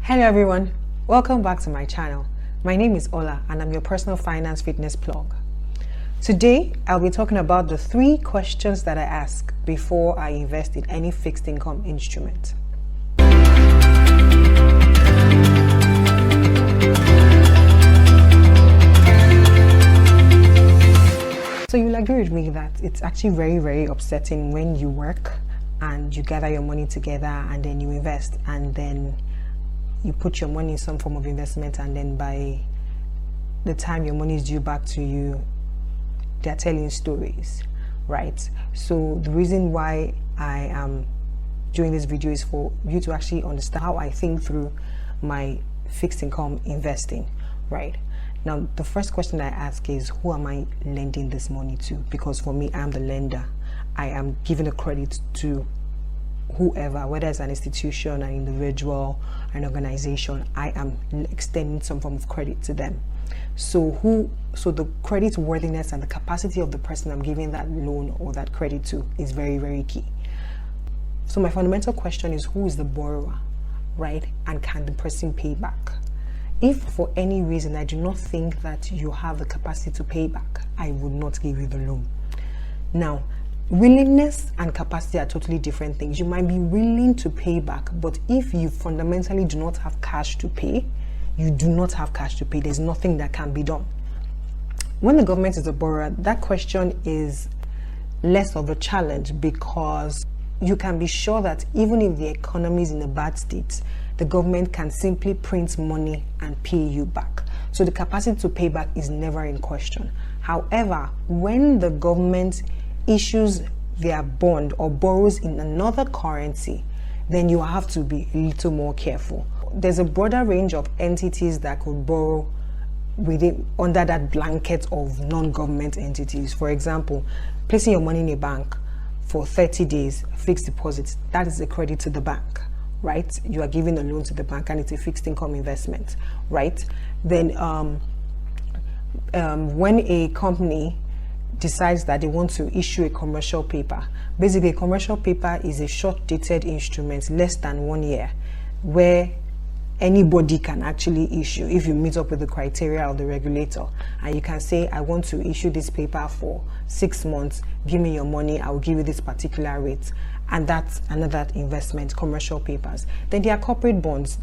Hello everyone, welcome back to my channel. My name is Ola and I'm your personal finance fitness plug. Today I'll be talking about the 3 questions that I ask before I invest in any fixed income instrument. So you'll agree with me that it's actually very upsetting when you work and you gather your money together and then you invest and then you put your money in some form of investment, and then by the time your money is due back to you, they're telling stories, right? So the reason why I am doing this video is for you to actually understand how I think through my fixed income investing, right? Now, the first question I ask is, who am I lending this money to? Because for me, I'm the lender. I am giving a credit to whoever, whether it's an institution, an individual, an organization. I am extending some form of credit to them. So the credit worthiness and the capacity of the person I'm giving that loan or that credit to is very key. So my fundamental question is, who is the borrower, right? And can the person pay back? If for any reason I do not think that you have the capacity to pay back, I would not give you the loan. Now, willingness and capacity are totally different things. You might be willing to pay back, but if you fundamentally do not have cash to pay, you do not have cash to pay. There's nothing that can be done. When the government is a borrower, that question is less of a challenge, because you can be sure that even if the economy is in a bad state, the government can simply print money and pay you back. So the capacity to pay back is never in question. However, when the government issues their bond or borrows in another currency, then you have to be a little more careful. There's a broader range of entities that could borrow under that blanket of non-government entities. For example, placing your money in a bank for 30 days, fixed deposits, that is a credit to the bank, right? You are giving a loan to the bank and it's a fixed income investment, right? Then when a company decides that they want to issue a commercial paper, basically a commercial paper is a short-dated instrument, less than 1 year, where anybody can actually issue if you meet up with the criteria of the regulator, and you can say, I want to issue this paper for 6 months, give me your money, I will give you this particular rate. And that's another investment, commercial papers. Then there are corporate bonds,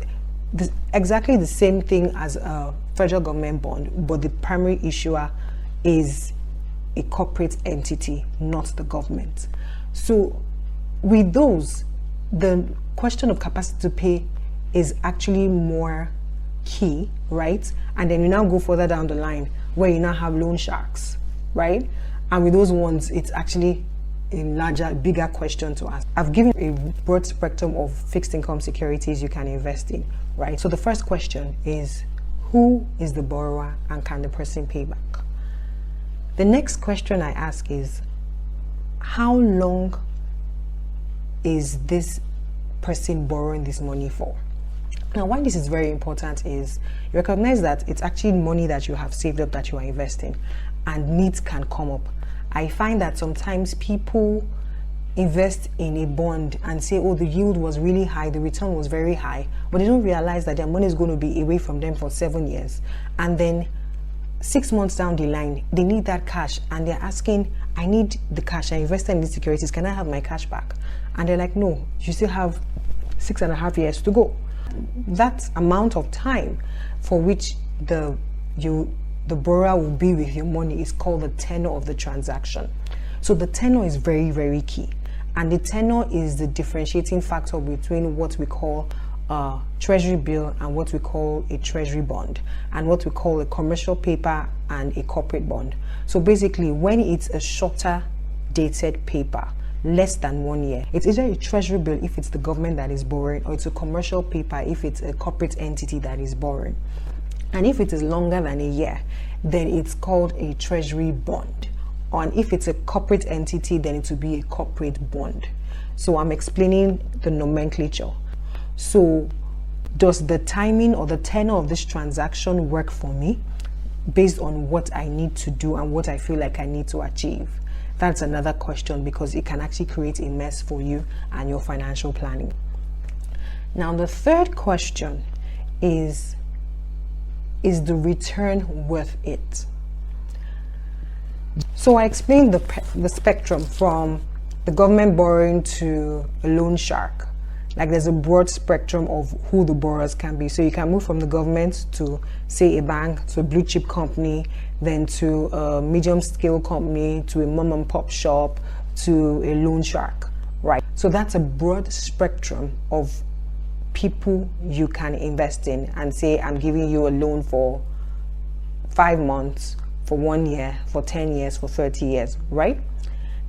exactly the same thing as a federal government bond, but the primary issuer is a corporate entity, not the government. So with those, the question of capacity to pay is actually more key, right? And then you now go further down the line where you now have loan sharks, right? And with those ones, it's actually a larger, bigger question to ask. I've given a broad spectrum of fixed income securities you can invest in, right? So the first question is, who is the borrower and can the person pay back? The next question I ask is, how long is this person borrowing this money for? Now, why this is very important is you recognize that it's actually money that you have saved up that you are investing, and needs can come up. I find that sometimes people invest in a bond and say, oh, the yield was really high, the return was very high, but they don't realize that their money is going to be away from them for 7 years. And then 6 months down the line, they need that cash and they're asking, I need the cash, I invested in these securities, can I have my cash back? And they're like, no, you still have 6.5 years to go. That amount of time for which the borrower will be with your money is called the tenor of the transaction. So the tenor is very key, and the tenor is the differentiating factor between what we call a treasury bill and what we call a treasury bond, and what we call a commercial paper and a corporate bond. So basically, when it's a shorter dated paper, less than 1 year, it's either a treasury bill if it's the government that is borrowing, or it's a commercial paper if it's a corporate entity that is borrowing. And if it is longer than a year, then it's called a treasury bond. And if it's a corporate entity, then it will be a corporate bond. So I'm explaining the nomenclature. So does the timing or the tenor of this transaction work for me based on what I need to do and what I feel like I need to achieve? That's another question, because it can actually create a mess for you and your financial planning. Now, the third question is the return worth it? So I explained the spectrum from the government borrowing to a loan shark. Like there's a broad spectrum of who the borrowers can be. So you can move from the government to, say, a bank, to a blue chip company, then to a medium scale company, to a mom and pop shop, to a loan shark, right? So that's a broad spectrum of people you can invest in and say, I'm giving you a loan for 5 months, for 1 year, for 10 years, for 30 years, right?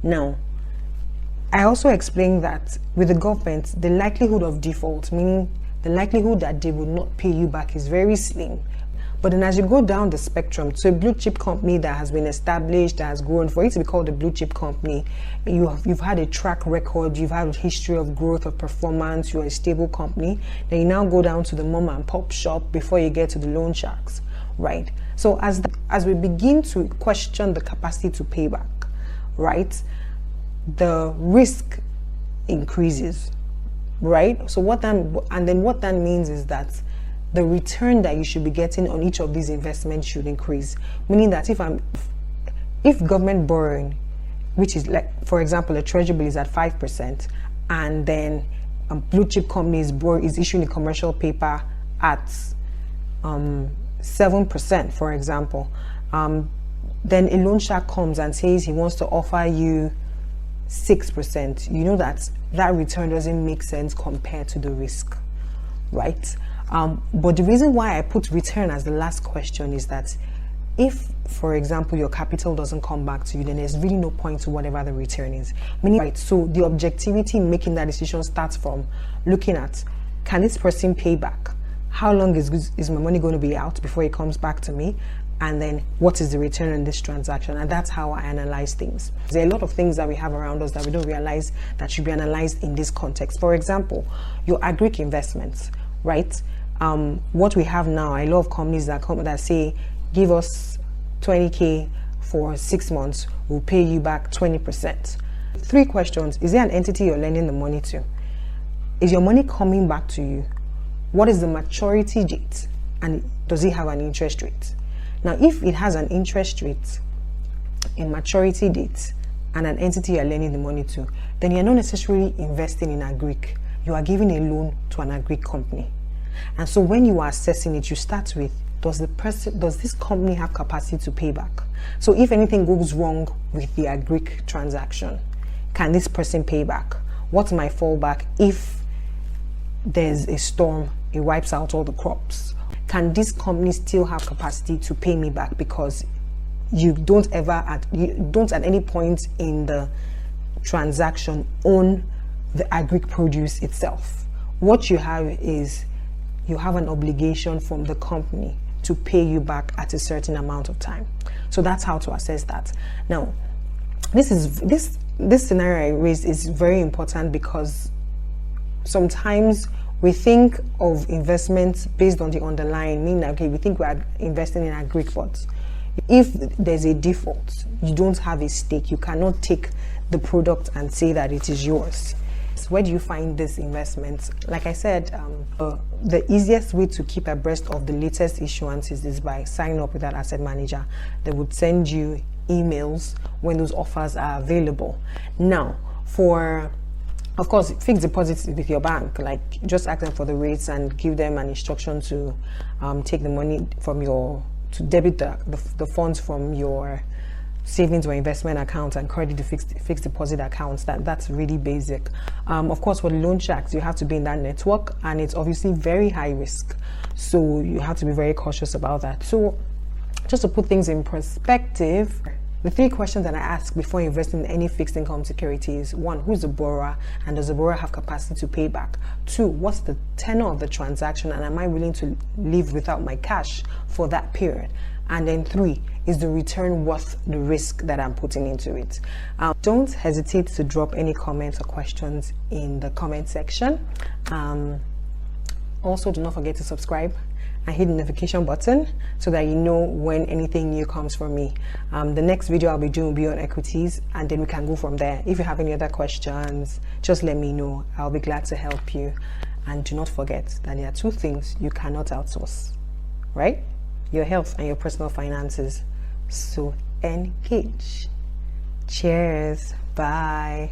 Now, I also explained that with the government, the likelihood of default, meaning the likelihood that they will not pay you back, is very slim. But then as you go down the spectrum to a blue chip company that has been established, that has grown, for it to be called a blue chip company, you've had a track record, you've had a history of growth, of performance, you're a stable company. Then you now go down to the mom and pop shop before you get to the loan sharks, right? So as we begin to question the capacity to pay back, right, the risk increases, right? So what that means is that the return that you should be getting on each of these investments should increase. Meaning that if government borrowing, which is like, for example, a treasury bill is at 5%, and then a blue chip company is issuing a commercial paper at 7%, for example, then a loan shark comes and says he wants to offer you 6%. You know that return doesn't make sense compared to the risk, right? But the reason why I put return as the last question is that if, for example, your capital doesn't come back to you, then there's really no point to whatever the return is. Meaning, right? So the objectivity in making that decision starts from looking at, can this person pay back? How long is my money going to be out before it comes back to me? And then what is the return on this transaction? And that's how I analyze things. There are a lot of things that we have around us that we don't realize that should be analyzed in this context. For example, your agri investments, right? What we have now, I love companies that say, give us 20K for 6 months, we'll pay you back 20%. 3 questions. Is there an entity you're lending the money to? Is your money coming back to you? What is the maturity date? And does it have an interest rate? Now, if it has an interest rate, a maturity date, and an entity you're lending the money to, then you're not necessarily investing in agri. You are giving a loan to an agri company. And so when you are assessing it, you start with, does this company have capacity to pay back? So if anything goes wrong with the agri transaction, can this person pay back? What's my fallback if there's a storm, it wipes out all the crops? Can this company still have capacity to pay me back? Because you don't at any point in the transaction own the agri produce itself. What you have is you have an obligation from the company to pay you back at a certain amount of time. So that's how to assess that. Now, this scenario I raised is very important because sometimes we think of investments based on the underlying, meaning, okay, we think we are investing in agri, but if there's a default, you don't have a stake. You cannot take the product and say that it is yours. So where do you find this investment? Like I said, the easiest way to keep abreast of the latest issuances is by signing up with that asset manager. They would send you emails when those offers are available. Now, of course, fixed deposits with your bank, like just ask them for the rates and give them an instruction to take the money from to debit the funds from your savings or investment account and credit the fixed deposit accounts. That's really basic. Of course, for the loan sharks, you have to be in that network, and it's obviously very high risk. So you have to be very cautious about that. So just to put things in perspective, the 3 questions that I ask before investing in any fixed income security is: 1, who's the borrower, and does the borrower have capacity to pay back? 2, what's the tenor of the transaction, and am I willing to live without my cash for that period? And then 3, is the return worth the risk that I'm putting into it? Don't hesitate to drop any comments or questions in the comment section. Also, do not forget to subscribe and hit the notification button so that you know when anything new comes from me. The next video I'll be doing will be on equities, and then we can go from there. If you have any other questions, just let me know. I'll be glad to help you. And do not forget that there are two things you cannot outsource, right? Your health and your personal finances. So engage. Cheers. Bye.